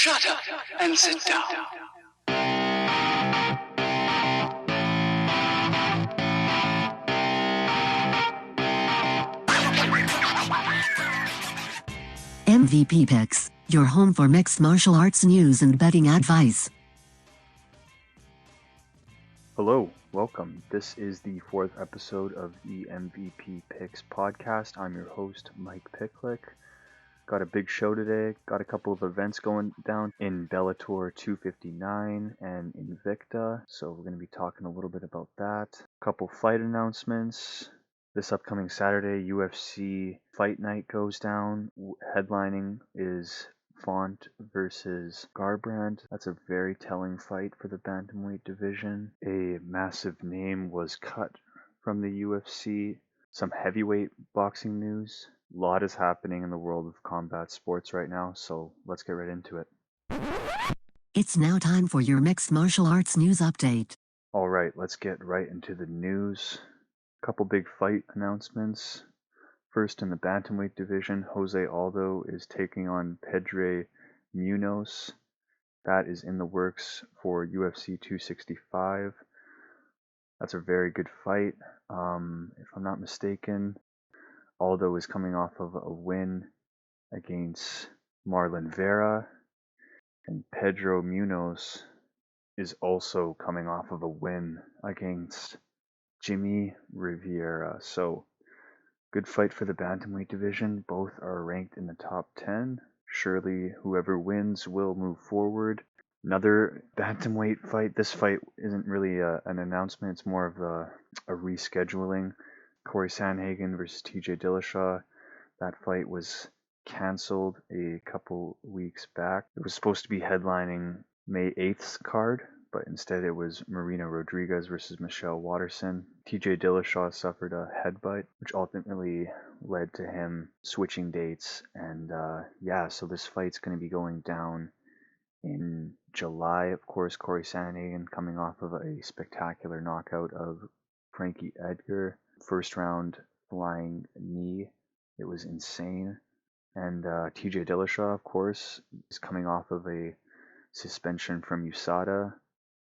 Shut up and sit down. MVP Picks, your home for mixed martial arts news and betting advice. Hello, welcome. This is the fourth episode of the MVP Picks podcast. I'm your host, Mike Picklick. Got a big show today. Got a couple of events going down in Bellator 259 and Invicta. So we're going to be talking a little bit about that. A couple fight announcements. This upcoming Saturday, UFC Fight Night goes down. Headlining is Font versus Garbrandt. That's a very telling fight for the bantamweight division. A massive name was cut from the UFC. Some heavyweight boxing news. A lot is happening in the world of combat sports right now, so let's get right into it. It's now time for your mixed martial arts news update. All right, let's get right into the news. A couple big fight announcements. First, in the bantamweight division, Jose Aldo is taking on Pedro Munoz. That is in the works for UFC 265. That's a very good fight. If I'm not mistaken, Aldo is coming off of a win against Marlon Vera, and Pedro Munoz is also coming off of a win against Jimmy Rivera. So, good fight for the bantamweight division. Both are ranked in the top 10. Surely whoever wins will move forward. Another bantamweight fight. This fight isn't really an announcement. It's more of a rescheduling. Corey Sandhagen versus TJ Dillashaw. That fight was canceled a couple weeks back. It was supposed to be headlining May 8th's card, but instead it was Marina Rodriguez versus Michelle Waterson. TJ Dillashaw suffered a headbutt, which ultimately led to him switching dates. And so this fight's going to be going down in July. Of course, Corey Sandhagen coming off of a spectacular knockout of Frankie Edgar. First round flying knee. It was insane. And TJ Dillashaw, of course, is coming off of a suspension from USADA.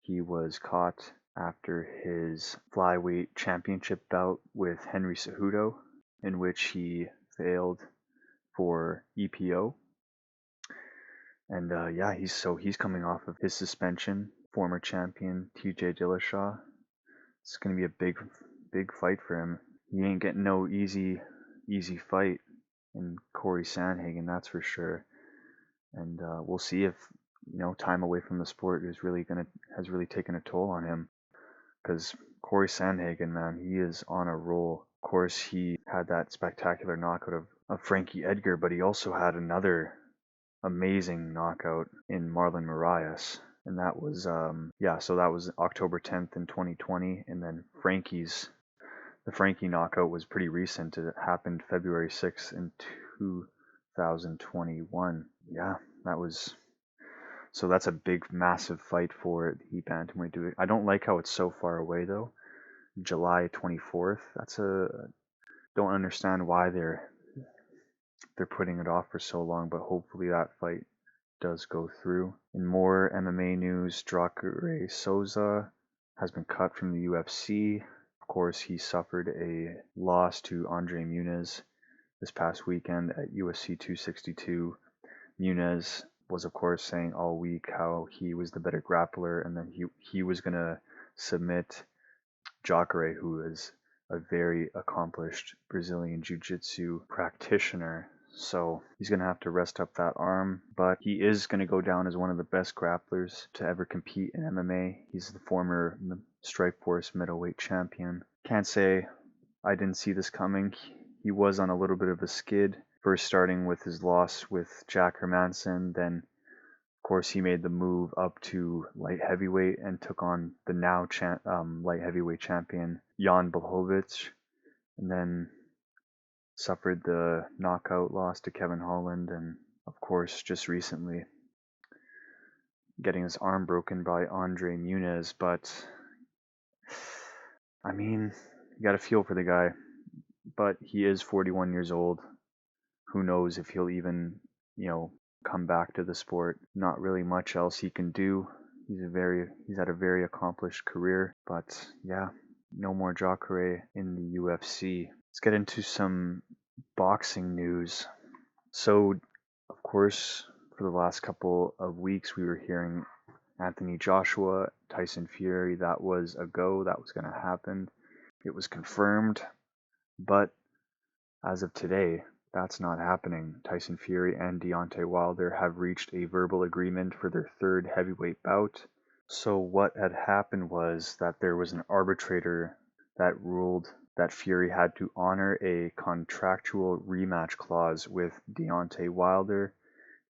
He was caught after his flyweight championship bout with Henry Cejudo, in which he failed for EPO. And he's coming off of his suspension. Former champion TJ Dillashaw. It's going to be a big fight for him. He ain't getting no easy fight in Corey Sandhagen, that's for sure. And we'll see if time away from the sport has really taken a toll on him. Because Corey Sandhagen, man, he is on a roll. Of course, he had that spectacular knockout of Frankie Edgar, but he also had another amazing knockout in Marlon Moraes. And that was that was October 10th in 2020. And then the Frankie knockout was pretty recent. It happened February 6th in 2021. Yeah, that's a big, massive fight for the bantamweight division. I don't like how it's so far away though. July 24th. Don't understand why they're putting it off for so long, but hopefully that fight does go through. In more MMA news, Jacare Souza has been cut from the UFC. Of course, he suffered a loss to Andre Muniz this past weekend at UFC 262. Muniz was, of course, saying all week how he was the better grappler, and then he was going to submit Jacare, who is a very accomplished Brazilian Jiu-Jitsu practitioner. So he's going to have to rest up that arm, but he is going to go down as one of the best grapplers to ever compete in MMA. He's the former Strikeforce middleweight champion. Can't say I didn't see this coming. He was on a little bit of a skid, first starting with his loss with Jack Hermanson. Then, of course, he made the move up to light heavyweight and took on the now light heavyweight champion Jan Blachowicz, and then suffered the knockout loss to Kevin Holland, and of course just recently getting his arm broken by Andre Muniz. But I mean, you gotta feel for the guy, but he is 41 years old. Who knows if he'll even come back to the sport. Not really much else he can do. He's had a very accomplished career, but yeah, no more Jacare in the UFC. Let's get into some boxing news. So, of course, for the last couple of weeks, we were hearing Anthony Joshua, Tyson Fury. That was a go. That was going to happen. It was confirmed. But as of today, that's not happening. Tyson Fury and Deontay Wilder have reached a verbal agreement for their third heavyweight bout. So what had happened was that there was an arbitrator that ruled that Fury had to honor a contractual rematch clause with Deontay Wilder,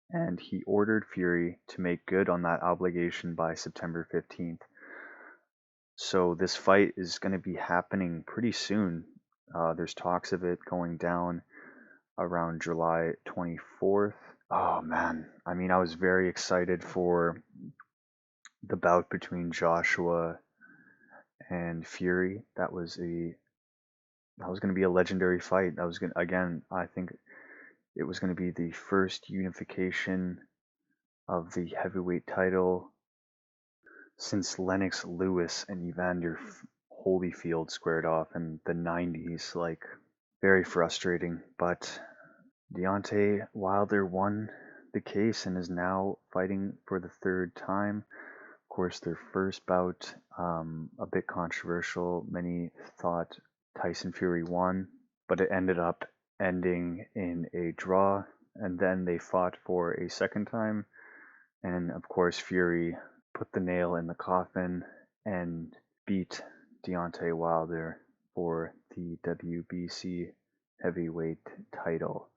and he ordered Fury to make good on that obligation by September 15th. So this fight is going to be happening pretty soon. There's talks of it going down around July 24th. Oh man, I mean, I was very excited for the bout between Joshua and Fury. That was going to be a legendary fight. That was going again, I think it was going to be the first unification of the heavyweight title since Lennox Lewis and Evander Holyfield squared off in the 90s. Like, very frustrating, but Deontay Wilder won the case and is now fighting for the third time. Of course, their first bout, a bit controversial. Many thought Tyson Fury won, but it ended up ending in a draw, and then they fought for a second time, and of course Fury put the nail in the coffin and beat Deontay Wilder for the WBC heavyweight title.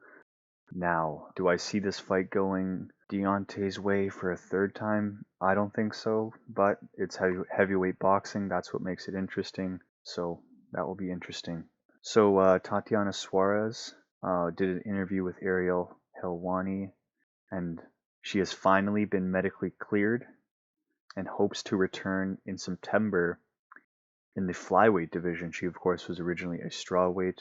Now, do I see this fight going Deontay's way for a third time? I don't think so, but it's heavyweight boxing. That's what makes it interesting. So that will be interesting. So Tatiana Suarez did an interview with Ariel Helwani, and she has finally been medically cleared and hopes to return in September in the flyweight division. She, of course, was originally a strawweight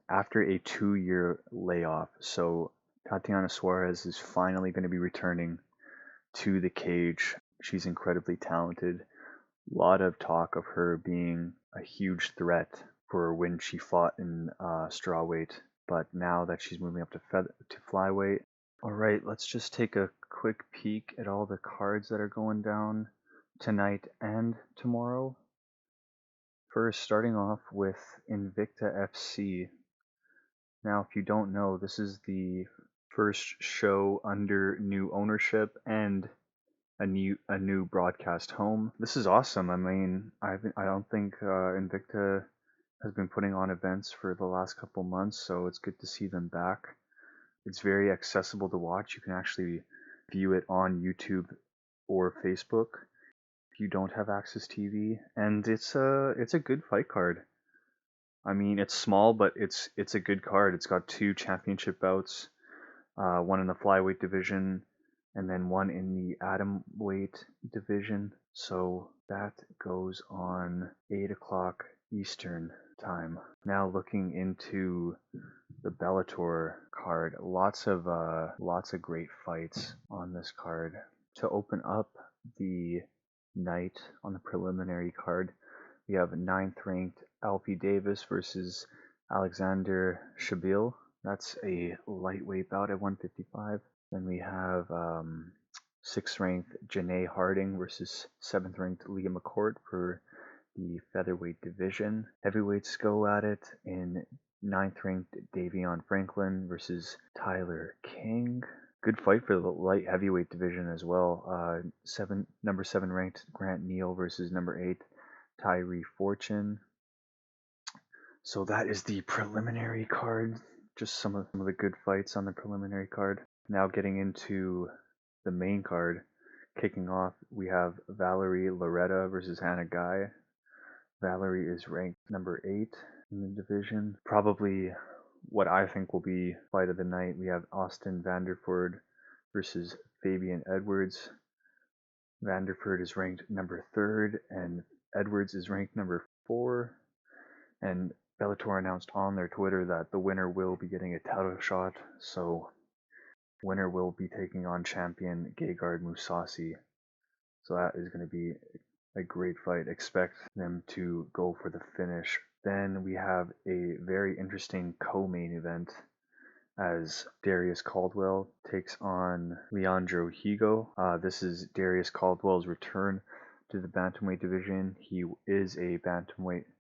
after a 2-year layoff. So Tatiana Suarez is finally going to be returning to the cage. She's incredibly talented. A lot of talk of her being a huge threat for when she fought in strawweight, but now that she's moving up to flyweight. All right, let's just take a quick peek at all the cards that are going down tonight and tomorrow. First, starting off with Invicta FC. Now, if you don't know, this is the first show under new ownership and a new broadcast home. This is awesome. I mean, I don't think Invicta has been putting on events for the last couple months, so it's good to see them back. It's very accessible to watch. You can actually view it on YouTube or Facebook if you don't have Access TV, and it's a good fight card. I mean, it's small, but it's a good card. It's got 2 championship bouts, one in the flyweight division, and then one in the atomweight division. So that goes on 8 o'clock Eastern time. Now looking into the Bellator card, lots of great fights on this card. To open up the night on the preliminary card, we have 9th ranked Alfie Davis versus Alexander Shabil. That's a lightweight bout at 155. Then we have 6th ranked Janae Harding versus 7th ranked Leah McCourt for the featherweight division. Heavyweights go at it in 9th ranked Davion Franklin versus Tyler King. Good fight for the light heavyweight division as well. Number 7 ranked Grant Neal versus number 8 Tyree Fortune. So that is the preliminary card. Just some of the good fights on the preliminary card. Now getting into the main card. Kicking off, we have Valerie Loretta versus Hannah Guy. Valerie is ranked number 8 in the division. Probably what I think will be fight of the night. We have Austin Vanderford versus Fabian Edwards. Vanderford is ranked number 3rd, and Edwards is ranked number 4. And Bellator announced on their Twitter that the winner will be getting a title shot. So winner will be taking on champion Gegard Mousasi. So that is going to be a great fight. Expect them to go for the finish. Then we have a very interesting co-main event as Darius Caldwell takes on Leandro Higo. This is Darius Caldwell's return to the bantamweight division. He is a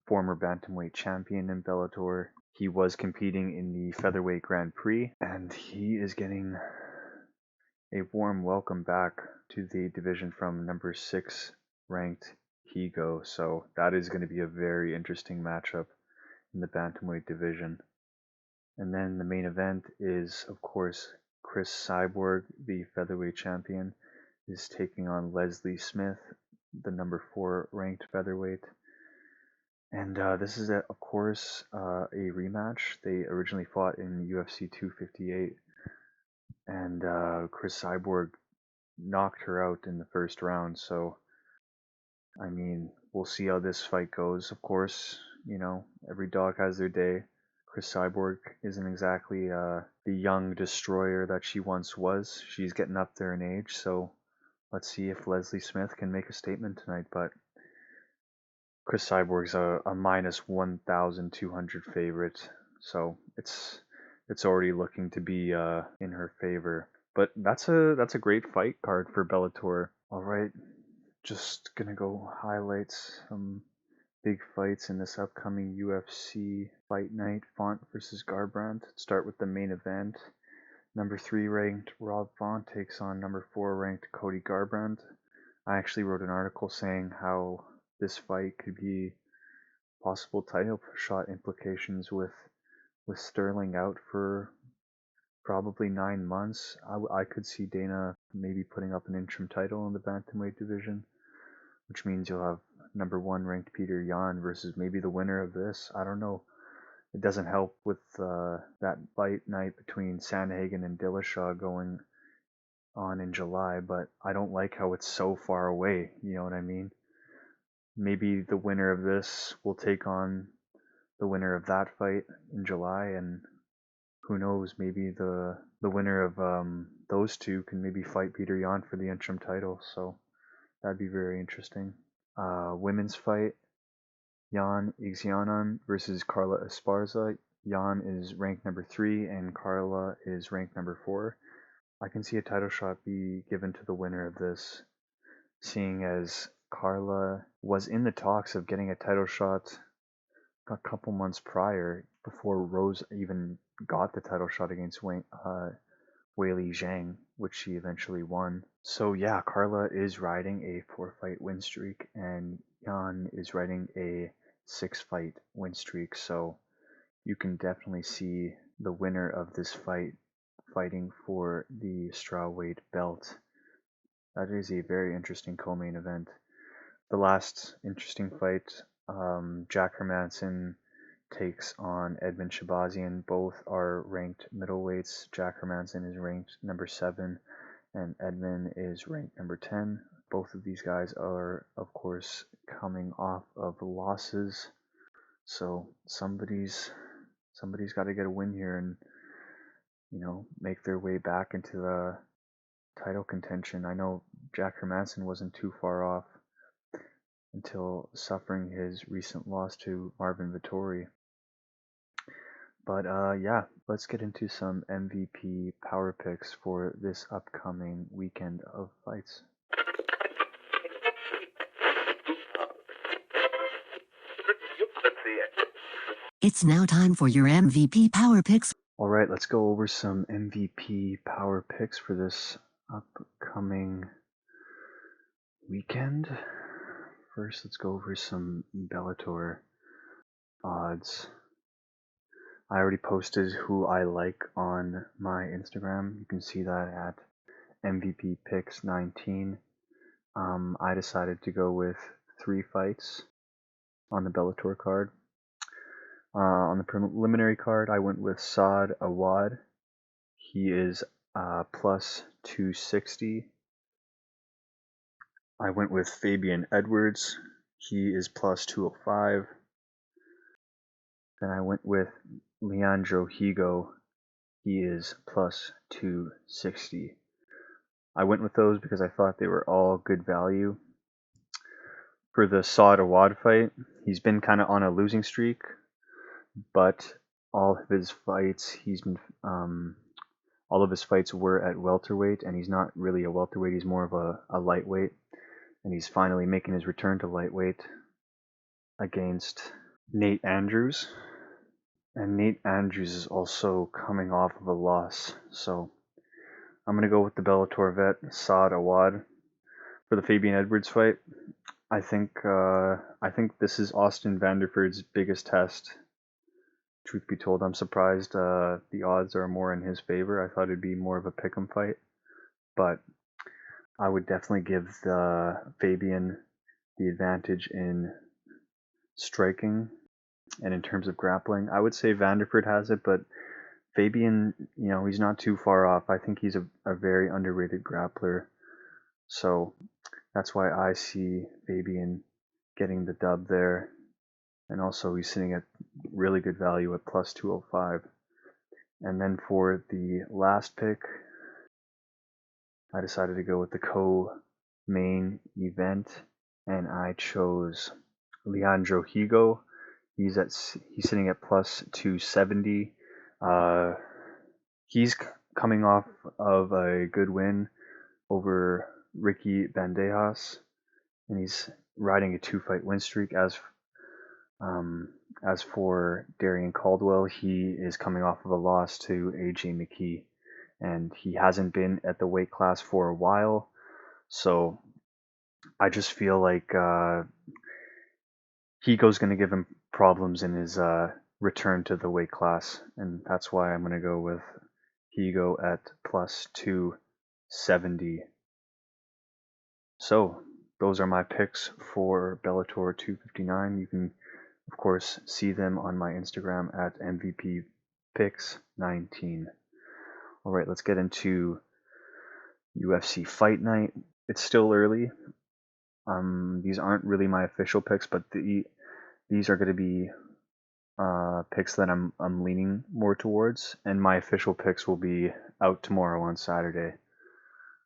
former bantamweight champion in Bellator. He was competing in the featherweight Grand Prix, and he is getting a warm welcome back to the division from number 6 ranked Higo. So that is going to be a very interesting matchup in the bantamweight division. And then the main event is, of course, Chris Cyborg, the featherweight champion, is taking on Leslie Smith, the number 4 ranked featherweight. And this is, of course, a rematch. They originally fought in UFC 258, and Chris Cyborg knocked her out in the first round. So, I mean, we'll see how this fight goes. Of course, every dog has their day. Chris Cyborg isn't exactly the young destroyer that she once was. She's getting up there in age, so let's see if Leslie Smith can make a statement tonight. But Chris Cyborg's a minus 1,200 favorite, so it's already looking to be in her favor. But that's a great fight card for Bellator. All right, just gonna go highlight some big fights in this upcoming UFC Fight Night. Font versus Garbrandt. Start with the main event. Number 3 ranked Rob Font takes on number 4 ranked Cody Garbrandt. I actually wrote an article saying how this fight could be possible title shot implications with Sterling out for probably 9 months. I could see Dana maybe putting up an interim title in the bantamweight division, which means you'll have number 1 ranked Peter Yan versus maybe the winner of this. I don't know. It doesn't help with that fight night between Sandhagen and Dillashaw going on in July, but I don't like how it's so far away. You know what I mean? Maybe the winner of this will take on the winner of that fight in July, and who knows, maybe the winner of those two can maybe fight Peter Yan for the interim title. So that'd be very interesting. Women's fight, Jan Xiaonan versus Carla Esparza. Jan is ranked number 3 and Carla is ranked number 4. I can see a title shot be given to the winner of this, seeing as Carla was in the talks of getting a title shot a couple months prior, before Rose even got the title shot against Weili Zhang, which she eventually won. So yeah, Carla is riding a 4-fight win streak, and Jan is riding a 6-fight win streak. So you can definitely see the winner of this fight fighting for the strawweight belt. That is a very interesting co-main event. The last interesting fight, Jack Hermansson takes on Edmund Shabazian. Both are ranked middleweights. Jack Hermansson is ranked number 7 and Edmund is ranked number 10. Both of these guys are, of course, coming off of losses. So somebody's got to get a win here and make their way back into the title contention. I know Jack Hermansson wasn't too far off until suffering his recent loss to Marvin Vettori. But yeah, let's get into some MVP power picks for this upcoming weekend of fights. It's now time for your MVP power picks. All right, let's go over some MVP power picks for this upcoming weekend. First, let's go over some Bellator odds. I already posted who I like on my Instagram. You can see that at MVP Picks 19. I decided to go with 3 fights on the Bellator card. On the preliminary card, I went with Saad Awad. He is plus 260. I went with Fabian Edwards. He is plus 205. Then I went with Leandro Higo. he is plus 260. I went with those because I thought they were all good value. For the Saad Awad fight, he's been kind of on a losing streak, but all of his fights, all of his fights were at welterweight, and he's not really a welterweight, he's more of a lightweight, and he's finally making his return to lightweight against Nate Andrews. And Nate Andrews is also coming off of a loss, so I'm going to go with the Bellator vet, Saad Awad, for the Fabian Edwards fight. I think this is Austin Vanderford's biggest test. Truth be told, I'm surprised the odds are more in his favor. I thought it'd be more of a pick'em fight, but I would definitely give the Fabian the advantage in striking and in terms of grappling. I would say Vanderford has it, but Fabian, he's not too far off. I think he's a very underrated grappler, so that's why I see Fabian getting the dub there. And also he's sitting at really good value at plus 205. And then for the last pick, I decided to go with the co-main event, and I chose Leandro Higo. He's sitting at plus 270. He's coming off of a good win over Ricky Bandejas, and he's riding a 2-fight win streak. As for Darian Caldwell, he is coming off of a loss to AJ McKee, and he hasn't been at the weight class for a while, so I just feel like Higo's going to give him problems in his return to the weight class, and that's why I'm going to go with Higo at plus 270. So those are my picks for Bellator 259. You can, of course, see them on my Instagram at MVPPicks19. All right, let's get into UFC Fight Night. It's still early. These aren't really my official picks, but these are going to be picks that I'm leaning more towards, and my official picks will be out tomorrow on Saturday,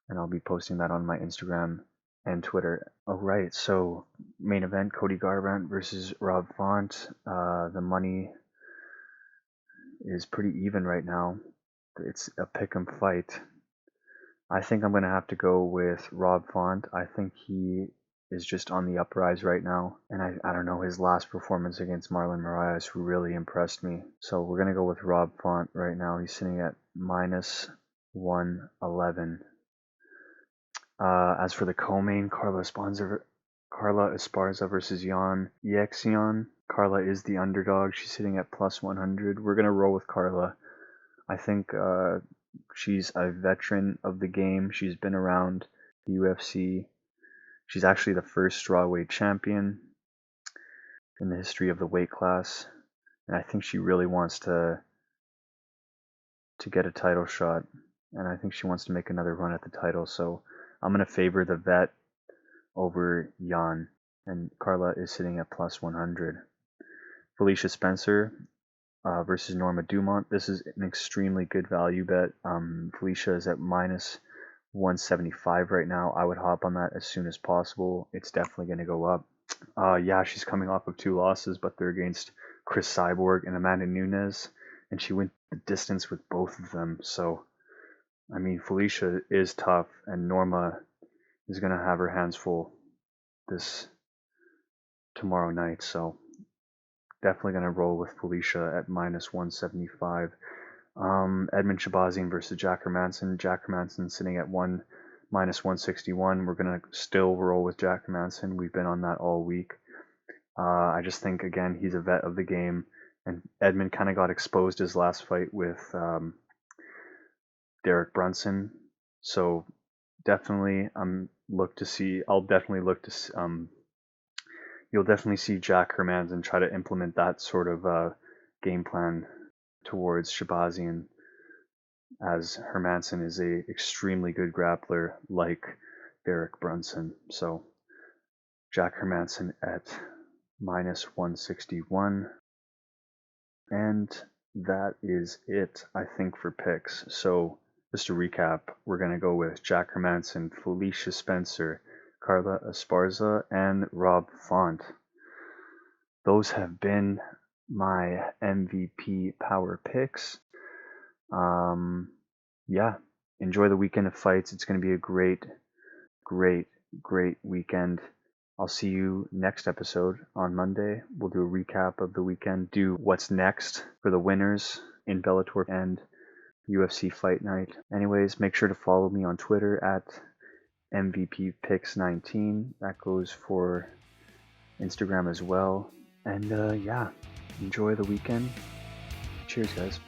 and I'll be posting that on my Instagram and Twitter. Alright, so main event, Cody Garbrandt versus Rob Font. The money is pretty even right now. It's a pick'em fight. I think I'm going to have to go with Rob Font. I think he is just on the uprise right now, and I don't know, his last performance against Marlon Moraes really impressed me. So we're going to go with Rob Font right now. He's sitting at minus 111. As for the co-main, Carla Esparza versus Jan Yexion. Carla is the underdog. She's sitting at plus 100. We're going to roll with Carla. I think she's a veteran of the game. She's been around the UFC. She's actually the first strawweight champion in the history of the weight class. And I think she really wants to get a title shot. And I think she wants to make another run at the title. So I'm going to favor the vet over Jan, and Carla is sitting at plus 100. Felicia Spencer versus Norma Dumont. This is an extremely good value bet. Felicia is at minus 175 right now. I would hop on that as soon as possible. It's definitely going to go up. Yeah, she's coming off of 2 losses, but they're against Chris Cyborg and Amanda Nunes, and she went the distance with both of them. So I mean, Felicia is tough, and Norma is going to have her hands full this tomorrow night. So definitely going to roll with Felicia at minus 175. Edmund Shabazian versus Jack Hermanson. Jack Hermanson sitting at minus 161. We're going to still roll with Jack Hermanson. We've been on that all week. I just think, again, he's a vet of the game, and Edmund kind of got exposed his last fight with Derek Brunson, so definitely I'll definitely look to you'll definitely see Jack Hermanson try to implement that sort of game plan towards Shabazian, as Hermanson is a extremely good grappler like Derek Brunson. So Jack Hermanson at minus 161. And that is it, I think, for picks. So just to recap, we're going to go with Jack Hermanson, Felicia Spencer, Carla Esparza, and Rob Font. Those have been my MVP power picks. Yeah, enjoy the weekend of fights. It's going to be a great weekend. I'll see you next episode on Monday. We'll do a recap of the weekend, do what's next for the winners in Bellator and UFC Fight Night. Anyways, make sure to follow me on Twitter at MVPPicks19. That goes for Instagram as well. And yeah, enjoy the weekend. Cheers, guys.